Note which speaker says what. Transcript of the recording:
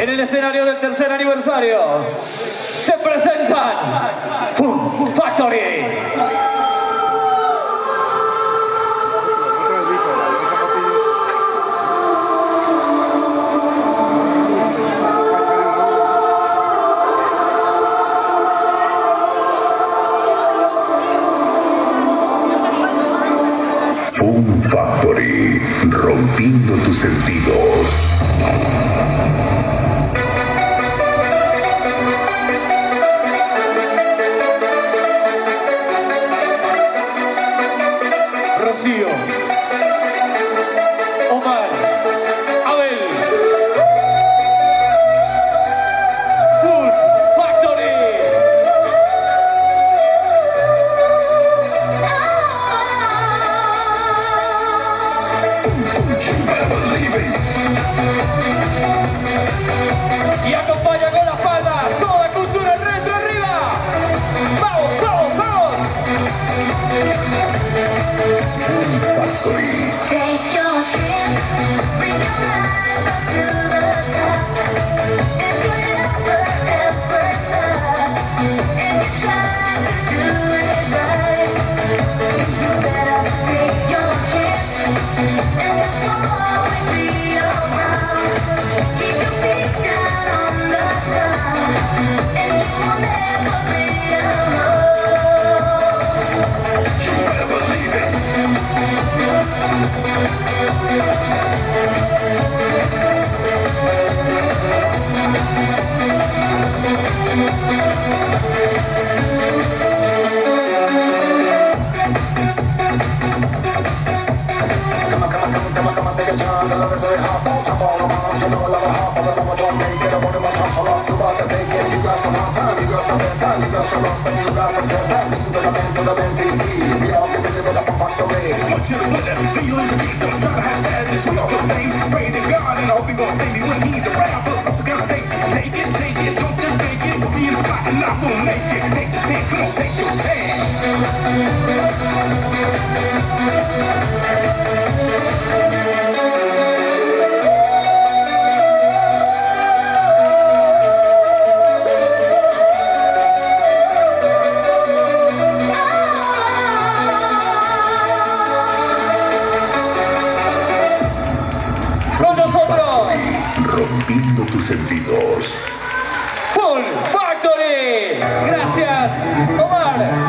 Speaker 1: En el escenario del tercer aniversario se presentan Fun Factory.
Speaker 2: Fun Factory, rompiendo tus sentidos.
Speaker 1: Rocío, Omar, Abel, Fun Factory. Y acompaña con las palmas toda la cultura retro arriba. ¡Vamos, vamos, vamos!
Speaker 2: Fun Factory.
Speaker 3: Take your chance, bring your life up to the top. If you never ever stop, and you try to do it right, you better take your chance, and it will always be around. Keep your feet down on the ground, and you will never be alone.
Speaker 2: You better believe it.
Speaker 4: Come on, take a chance. I love it so it hot. Top all the bombs, you know I love it hot. But I know I don't make it. I want it my top. Fall off the bus, I take it. You got some hot time, you got some bad time, you got some rough, and you got some fair time. Listen to the band TC. We all get busy with the Fun Factory.
Speaker 5: What you with it? Do you lose the beat? Don't try to have sadness. We all feel the same. Pray to God and I hope he gonna save me when he's around. Those muscles gonna stay. Take it. Don't just take it. Put me in the spot and I will make it. Take the chance. Come on, take your chance.
Speaker 1: Con nosotros,
Speaker 2: Rompiendo tus sentidos.
Speaker 1: Fun Factory. Gracias, Omar.